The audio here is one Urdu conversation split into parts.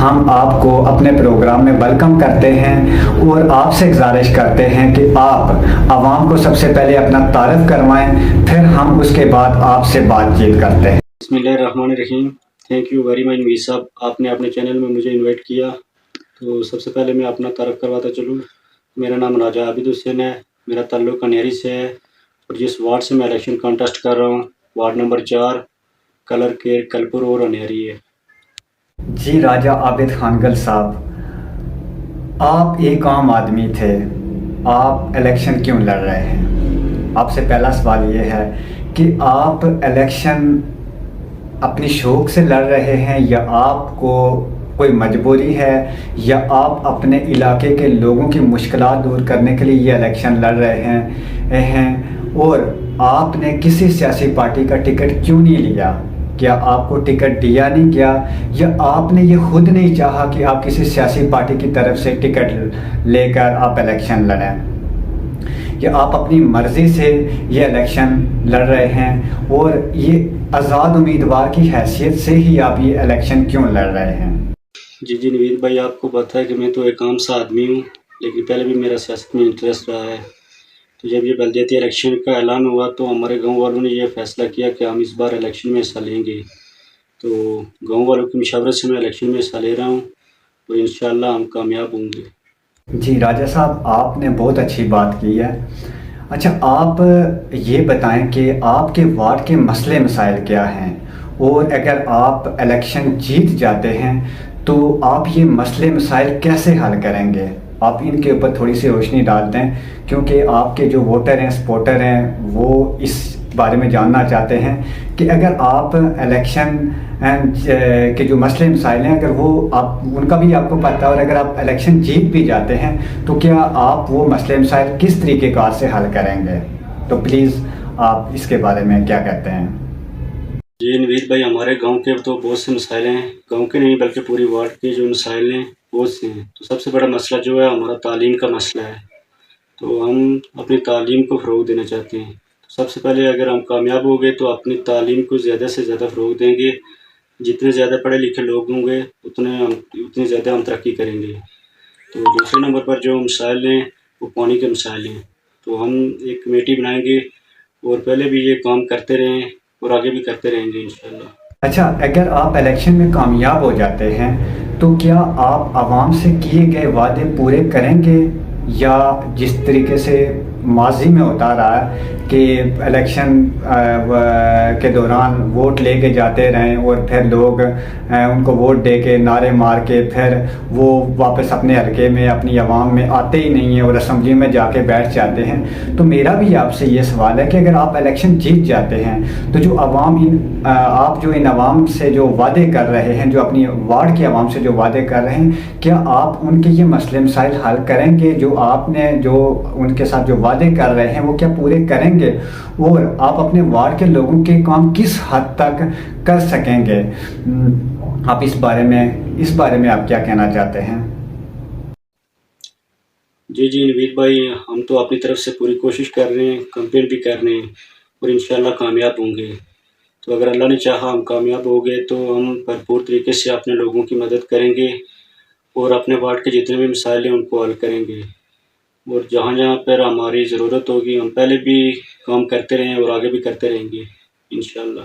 ہم آپ کو اپنے پروگرام میں ویلکم کرتے ہیں اور آپ سے گزارش کرتے ہیں کہ آپ عوام کو سب سے پہلے اپنا تعارف کروائیں، پھر ہم اس کے بعد آپ سے بات چیت کرتے ہیں۔ بسم اللہ الرحمن الرحیم۔ تھینک یو ویری مچ نوید صاحب، آپ نے اپنے چینل میں مجھے انوائٹ کیا۔ تو سب سے پہلے میں اپنا تعارف کرواتا چلوں۔ میرا نام راجہ عابد حسین ہے، میرا تعلق انیاری سے ہے، اور جس وارڈ سے میں الیکشن کانٹیسٹ کر رہا ہوں وارڈ نمبر 4 کلر کیئر کلپور اور انیاری ہے۔ جی راجہ عابد خانگل صاحب، آپ ایک عام آدمی تھے، آپ الیکشن کیوں لڑ رہے ہیں؟ آپ سے پہلا سوال یہ ہے کہ آپ الیکشن اپنی شوق سے لڑ رہے ہیں، یا آپ کو کوئی مجبوری ہے، یا آپ اپنے علاقے کے لوگوں کی مشکلات دور کرنے کے لیے یہ الیکشن لڑ رہے ہیں؟ اور آپ نے کسی سیاسی پارٹی کا ٹکٹ کیوں نہیں لیا؟ کیا آپ کو ٹکٹ دیا نہیں گیا، یا آپ نے یہ خود نہیں چاہا کہ آپ کسی سیاسی پارٹی کی طرف سے ٹکٹ لے کر آپ الیکشن لڑیں؟ یا آپ اپنی مرضی سے یہ الیکشن لڑ رہے ہیں، اور یہ آزاد امیدوار کی حیثیت سے ہی آپ یہ الیکشن کیوں لڑ رہے ہیں؟ جی نوید بھائی، آپ کو پتہ ہے کہ میں تو ایک عام سا آدمی ہوں، لیکن پہلے بھی میرا سیاست میں انٹرسٹ رہا ہے۔ تو جب یہ بلدیاتی الیکشن کا اعلان ہوا تو ہمارے گاؤں والوں نے یہ فیصلہ کیا کہ ہم اس بار الیکشن میں حصہ لیں گے۔ تو گاؤں والوں کی مشاورت سے میں الیکشن میں حصہ لے رہا ہوں، تو انشاءاللہ ہم کامیاب ہوں گے۔ جی راجہ صاحب، آپ نے بہت اچھی بات کی ہے۔ اچھا، آپ یہ بتائیں کہ آپ کے وارڈ کے مسئلے مسائل کیا ہیں، اور اگر آپ الیکشن جیت جاتے ہیں تو آپ یہ مسئلے مسائل کیسے حل کریں گے؟ آپ ان کے اوپر تھوڑی سی روشنی ڈال دیں، کیونکہ آپ کے جو ووٹر ہیں، سپورٹر ہیں، وہ اس بارے میں جاننا چاہتے ہیں کہ اگر آپ الیکشن کے جو مسئلے مسائل ہیں، اگر وہ آپ ان کا بھی آپ کو پتہ ہے، اور اگر آپ الیکشن جیت بھی جاتے ہیں تو کیا آپ وہ مسئلے مسائل کس طریقے کار سے حل کریں گے؟ تو پلیز آپ اس کے بارے میں کیا کہتے ہیں؟ جی نوید بھائی، ہمارے گاؤں کے تو بہت سے مسائل ہیں، گاؤں کے نہیں بلکہ پوری وارڈ کے جو مسائل ہیں بہت سے ہیں۔ تو سب سے بڑا مسئلہ جو ہے ہمارا تعلیم کا مسئلہ ہے۔ تو ہم اپنی تعلیم کو فروغ دینا چاہتے ہیں۔ سب سے پہلے اگر ہم کامیاب ہو گئے تو اپنی تعلیم کو زیادہ سے زیادہ فروغ دیں گے۔ جتنے زیادہ پڑھے لکھے لوگ ہوں گے اتنے زیادہ ہم ترقی کریں گے۔ تو دوسرے نمبر پر جو مسائل ہیں وہ پانی کے مسائل ہیں۔ تو ہم ایک کمیٹی بنائیں گے، اور پہلے بھی یہ کام کرتے رہے ہیں اور آگے بھی کرتے رہیں گے انشاءاللہ۔ اچھا، اگر آپ الیکشن میں کامیاب ہو جاتے ہیں تو کیا آپ عوام سے کیے گئے وعدے پورے کریں گے، یا جس طریقے سے ماضی میں ہوتا رہا ہے کہ الیکشن کے دوران ووٹ لے کے جاتے رہیں، اور پھر لوگ ان کو ووٹ دے کے نعرے مار کے پھر وہ واپس اپنے حلقے میں اپنی عوام میں آتے ہی نہیں ہیں اور اسمبلی میں جا کے بیٹھ جاتے ہیں؟ تو میرا بھی آپ سے یہ سوال ہے کہ اگر آپ الیکشن جیت جاتے ہیں تو جو آپ جو ان عوام سے جو وعدے کر رہے ہیں، جو اپنی وارڈ کے عوام سے جو وعدے کر رہے ہیں، کیا آپ ان کے یہ مسئلے مسائل حل کریں گے؟ جو آپ نے جو ان کے ساتھ جو وعدے کر رہے ہیں وہ کیا پورے کریں گے؟ اور آپ اپنے وارڈ کے لوگوں کے کام کس حد تک کر سکیں گے؟ آپ اس بارے میں آپ کیا کہنا چاہتے ہیں؟ جی نوید بھائی، ہم تو اپنی طرف سے پوری کوشش کر رہے ہیں، کمپین بھی کر رہے ہیں، اور انشاءاللہ کامیاب ہوں گے۔ تو اگر اللہ نے چاہا ہم کامیاب ہو گئے تو ہم بھرپور طریقے سے اپنے لوگوں کی مدد کریں گے، اور اپنے وارڈ کے جتنے بھی مسائل ہیں ان کو حل کریں گے، اور جہاں جہاں پر ہماری ضرورت ہوگی ہم پہلے بھی کام کرتے رہیں اور آگے بھی کرتے رہیں گے انشاءاللہ۔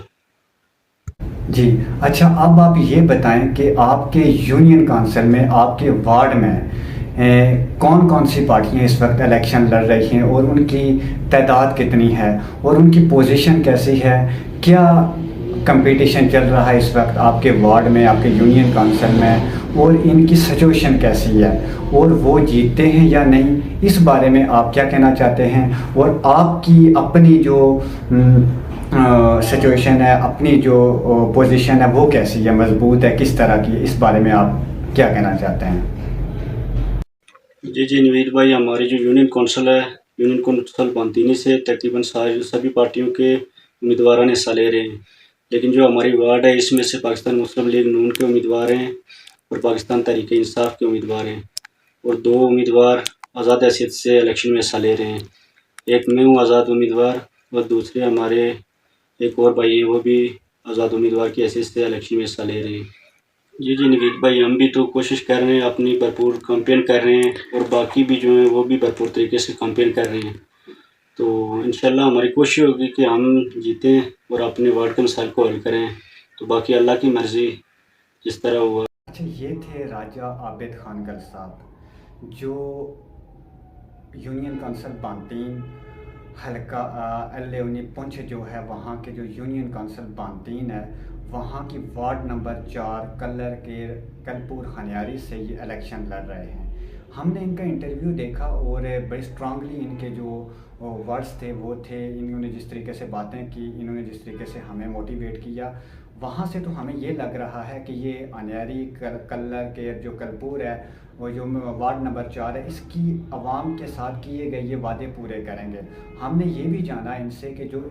جی اچھا، اب آپ یہ بتائیں کہ آپ کے یونین کونسل میں، آپ کے وارڈ میں کون کون سی پارٹیاں اس وقت الیکشن لڑ رہی ہیں، اور ان کی تعداد کتنی ہے، اور ان کی پوزیشن کیسی ہے؟ کیا کمپٹیشن چل رہا ہے اس وقت آپ کے وارڈ میں، آپ کے یونین کونسل میں، اور ان کی سچویشن کیسی ہے، اور وہ جیتتے ہیں یا نہیں؟ اس بارے میں آپ کیا کہنا چاہتے ہیں؟ اور آپ کی اپنی جو سچویشن ہے، اپنی جو پوزیشن ہے وہ کیسی ہے، مضبوط ہے، کس طرح کی؟ اس بارے میں آپ کیا کہنا چاہتے ہیں؟ جی نوید بھائی، ہماری جو یونین کونسل ہے، یونین کونسل بانتینی سے تقریباً سبھی پارٹیوں کے امیدواران حصہ لے رہے ہیں، لیکن جو ہماری وارڈ ہے اس میں سے پاکستان مسلم لیگ نون کے امیدوار ہیں اور پاکستان تحریک انصاف کے امیدوار ہیں، اور 2 امیدوار آزاد حیثیت سے الیکشن میں حصہ لے رہے ہیں۔ ایک میں ہوں آزاد امیدوار، اور دوسرے ہمارے ایک اور بھائی ہیں وہ بھی آزاد امیدوار کی حیثیت سے الیکشن میں حصہ لے رہے ہیں۔ جی جی نوید بھائی، ہم بھی تو کوشش کر رہے ہیں، اپنی بھرپور کمپین کر رہے ہیں، اور باقی بھی جو ہیں وہ بھی بھرپور طریقے سے کمپین کر رہے ہیں. تو انشاءاللہ ہماری کوشش ہوگی کہ ہم جیتیں اور اپنے وارڈ کے مسائل کو حل کریں. تو باقی اللہ کی مرضی جس طرح ہوا. اچھا، یہ تھے راجہ عابد خان گل صاحب، جو یونین کونسل بانتین حلقہ L19 پنچھ جو ہے، وہاں کے جو یونین کونسل بانتین ہے، وہاں کی وارڈ نمبر 4 کلر کے کلپور خنیاری سے یہ الیکشن لڑ رہے ہیں. ہم نے ان کا انٹرویو دیکھا اور بڑی اسٹرانگلی ان کے جو ورڈز تھے وہ تھے، انہوں نے جس طریقے سے باتیں کی، انہوں نے جس طریقے سے ہمیں موٹیویٹ کیا، وہاں سے تو ہمیں یہ لگ رہا ہے کہ یہ انیاری کلر کے جو کلپور ہے، وہ جو وارڈ نمبر 4 ہے، اس کی عوام کے ساتھ کیے گئے یہ وعدے پورے کریں گے. ہم نے یہ بھی جانا ان سے کہ جو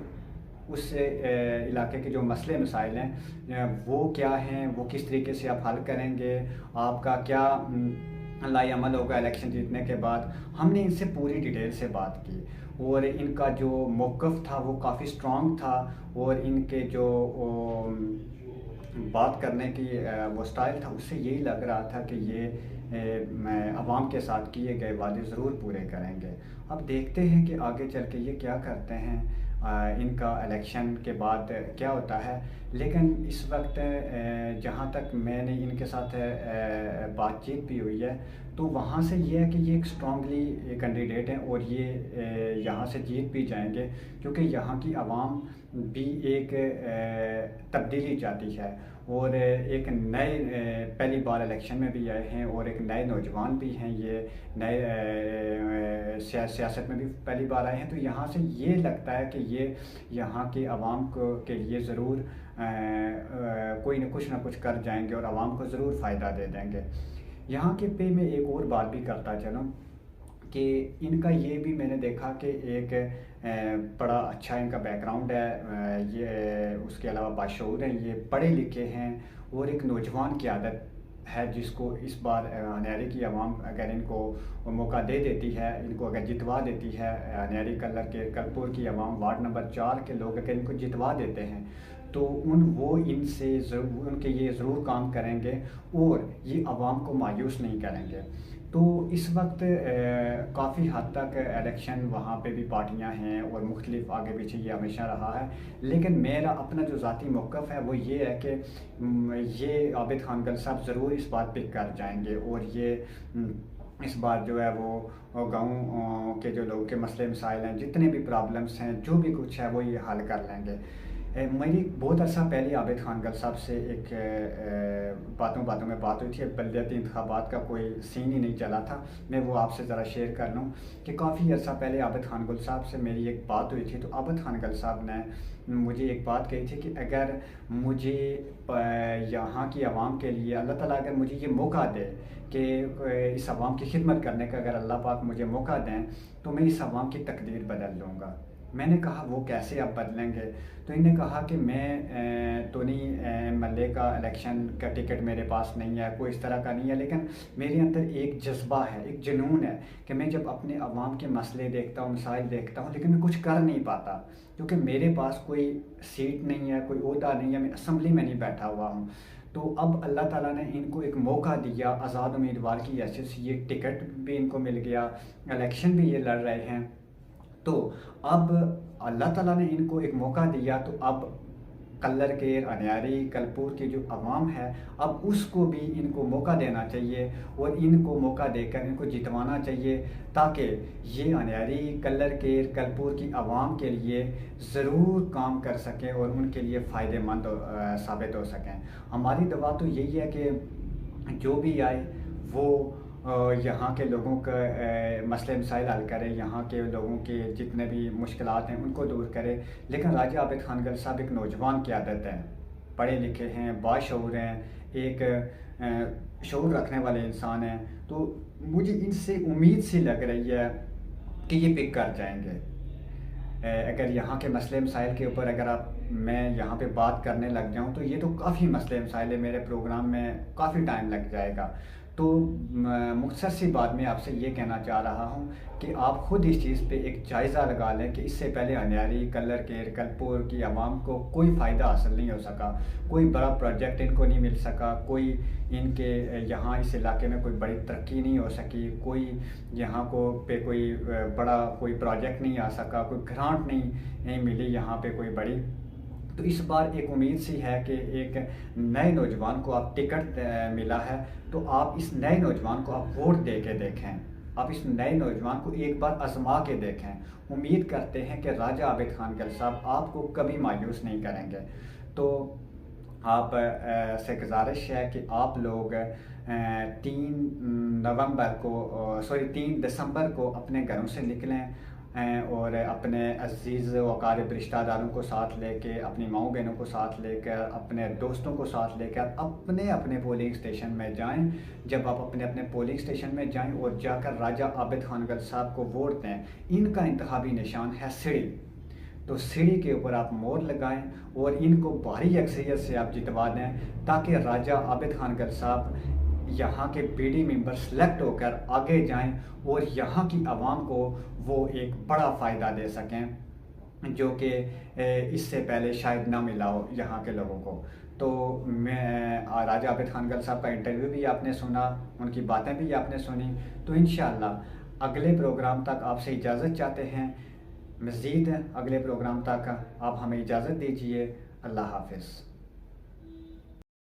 اس علاقے کے جو مسئلے مسائل ہیں وہ کیا ہیں، وہ کس طریقے سے آپ حل کریں گے، آپ کا کیا لائی عمل ہوگا الیکشن جیتنے کے بعد. ہم نے ان سے پوری ڈیٹیل سے بات کی، اور ان کا جو موقف تھا وہ کافی اسٹرانگ تھا، اور ان کے جو بات کرنے کی وہ سٹائل تھا، اس سے یہی لگ رہا تھا کہ یہ عوام کے ساتھ کیے گئے وعدے ضرور پورے کریں گے. اب دیکھتے ہیں کہ آگے چل کے یہ کیا کرتے ہیں، ان کا الیکشن کے بعد کیا ہوتا ہے. لیکن اس وقت جہاں تک میں نے ان کے ساتھ بات چیت بھی ہوئی ہے، تو وہاں سے یہ ہے کہ یہ ایک اسٹرانگلی کینڈیڈیٹ ہیں، اور یہ یہاں سے جیت بھی جائیں گے، کیونکہ یہاں کی عوام بھی ایک تبدیلی چاہتی ہے، اور ایک نئے پہلی بار الیکشن میں بھی آئے ہیں، اور ایک نئے نوجوان بھی ہیں، یہ نئے سیاست میں بھی پہلی بار آئے ہیں. تو یہاں سے یہ لگتا ہے کہ یہ یہاں کی عوام کو کے لیے ضرور کوئی نہ کچھ کر جائیں گے، اور عوام کو ضرور فائدہ دے دیں گے. یہاں کے پہ میں ایک اور بات بھی کرتا چلوں کہ ان کا یہ بھی میں نے دیکھا کہ ایک بڑا اچھا ان کا بیک گراؤنڈ ہے، یہ اس کے علاوہ باشعور ہیں، یہ پڑھے لکھے ہیں، اور ایک نوجوان قیادت ہے جس کو اس بار انیاری کی عوام اگر ان کو موقع دے دیتی ہے، ان کو اگر جتوا دیتی ہے، انیاری کلر کے کلپور کی عوام وارڈ نمبر 4 کے لوگ اگر ان کو جتوا دیتے ہیں، تو وہ ان سے ضرور ان کے یہ ضرور کام کریں گے، اور یہ عوام کو مایوس نہیں کریں گے. تو اس وقت کافی حد تک الیکشن وہاں پہ بھی پارٹیاں ہیں، اور مختلف آگے پیچھے یہ ہمیشہ رہا ہے. لیکن میرا اپنا جو ذاتی موقف ہے وہ یہ ہے کہ یہ عابد خان گل صاحب ضرور اس بات پہ کر جائیں گے، اور یہ اس بار جو ہے وہ گاؤں کے جو لوگوں کے مسئلے مسائل ہیں، جتنے بھی پرابلمس ہیں، جو بھی کچھ ہے وہ یہ حل کر لیں گے. میری بہت عرصہ پہلے عابد خان گل صاحب سے ایک باتوں میں بات ہوئی تھی، بلدیاتی انتخابات کا کوئی سین ہی نہیں چلا تھا. میں وہ آپ سے ذرا شیئر کر لوں کہ کافی عرصہ پہلے عابد خان گل صاحب سے میری ایک بات ہوئی تھی. تو عابد خان گل صاحب نے مجھے ایک بات کہی تھی کہ اگر مجھے یہاں کی عوام کے لیے اللہ تعالیٰ اگر مجھے یہ موقع دے کہ اس عوام کی خدمت کرنے کا، اگر اللہ پاک مجھے موقع دیں، تو میں اس عوام کی تقدیر بدل دوں گا. میں نے کہا وہ کیسے آپ بدلیں گے؟ تو انہوں نے کہا کہ میں تو نہیں MLA کا الیکشن کا ٹکٹ میرے پاس نہیں ہے، کوئی اس طرح کا نہیں ہے، لیکن میرے اندر ایک جذبہ ہے، ایک جنون ہے کہ میں جب اپنے عوام کے مسئلے دیکھتا ہوں، مسائل دیکھتا ہوں، لیکن میں کچھ کر نہیں پاتا، کیونکہ میرے پاس کوئی سیٹ نہیں ہے، کوئی عہدہ نہیں ہے، میں اسمبلی میں نہیں بیٹھا ہوا ہوں. تو اب اللہ تعالیٰ نے ان کو ایک موقع دیا، آزاد امیدوار کی حیثیت سے یہ ٹکٹ بھی ان کو مل گیا، الیکشن بھی یہ لڑ رہے ہیں. تو اب اللہ تعالیٰ نے ان کو ایک موقع دیا، تو اب کلر کیر انیاری کلپور کی جو عوام ہے، اب اس کو بھی ان کو موقع دینا چاہیے، اور ان کو موقع دے کر ان کو جتوانا چاہیے، تاکہ یہ انیاری کلر کیر کلپور کی عوام کے لیے ضرور کام کر سکیں، اور ان کے لیے فائدہ مند ثابت ہو سکیں. ہماری دعا تو یہی ہے کہ جو بھی آئے وہ یہاں کے لوگوں کا مسئلے مسائل حل کرے، یہاں کے لوگوں کے جتنے بھی مشکلات ہیں ان کو دور کرے. لیکن راجہ عابد خان گل صاحب ایک نوجوان قیادت ہیں، پڑھے لکھے ہیں، باشعور ہیں، ایک شعور رکھنے والے انسان ہیں. تو مجھے ان سے امید سی لگ رہی ہے کہ یہ پک کر جائیں گے. اگر یہاں کے مسئلے مسائل کے اوپر اگر میں یہاں پہ بات کرنے لگ جاؤں تو یہ تو کافی مسئلے مسائل ہے، میرے پروگرام میں کافی ٹائم لگ جائے گا. تو مختصر سی بات میں آپ سے یہ کہنا چاہ رہا ہوں کہ آپ خود اس چیز پہ ایک جائزہ لگا لیں کہ اس سے پہلے انیاری کلر کیر کلپور کی عوام کو کوئی فائدہ حاصل نہیں ہو سکا، کوئی بڑا پروجیکٹ ان کو نہیں مل سکا، کوئی ان کے یہاں اس علاقے میں کوئی بڑی ترقی نہیں ہو سکی، کوئی یہاں کو پہ کوئی بڑا کوئی پروجیکٹ نہیں آ سکا، کوئی گرانٹ نہیں ملی یہاں پہ کوئی بڑی۔ تو اس بار ایک امید سی ہے کہ ایک نئے نوجوان کو آپ ٹکٹ ملا ہے، تو آپ اس نئے نوجوان کو آپ ووٹ دے کے دیکھیں، آپ اس نئے نوجوان کو ایک بار آزما کے دیکھیں۔ امید کرتے ہیں کہ راجہ عابد خان گل صاحب آپ کو کبھی مایوس نہیں کریں گے۔ تو آپ سے گزارش ہے کہ آپ لوگ 3 دسمبر کو اپنے گھروں سے نکلیں اور اپنے عزیز و اقارب رشتہ داروں کو ساتھ لے کے، اپنی ماؤں بہنوں کو ساتھ لے کر، اپنے دوستوں کو ساتھ لے کر اپنے پولنگ اسٹیشن میں جائیں۔ جب آپ اپنے پولنگ اسٹیشن میں جائیں اور جا کر راجہ عابد خان گل صاحب کو ووٹ دیں، ان کا انتخابی نشان ہے سڑی، تو سیڑھی کے اوپر آپ مور لگائیں اور ان کو بھاری اکثریت سے آپ جتوا دیں، تاکہ راجہ عابد خان گل صاحب یہاں کے بی ڈی ممبر سلیکٹ ہو کر آگے جائیں اور یہاں کی عوام کو وہ ایک بڑا فائدہ دے سکیں جو کہ اس سے پہلے شاید نہ ملا ہو یہاں کے لوگوں کو۔ تو میں راجہ عابد خان گل صاحب کا انٹرویو بھی آپ نے سنا، ان کی باتیں بھی آپ نے سنی، تو انشاءاللہ اگلے پروگرام تک آپ سے اجازت چاہتے ہیں۔ مزید اگلے پروگرام تک آپ ہمیں اجازت دیجیے۔ اللہ حافظ۔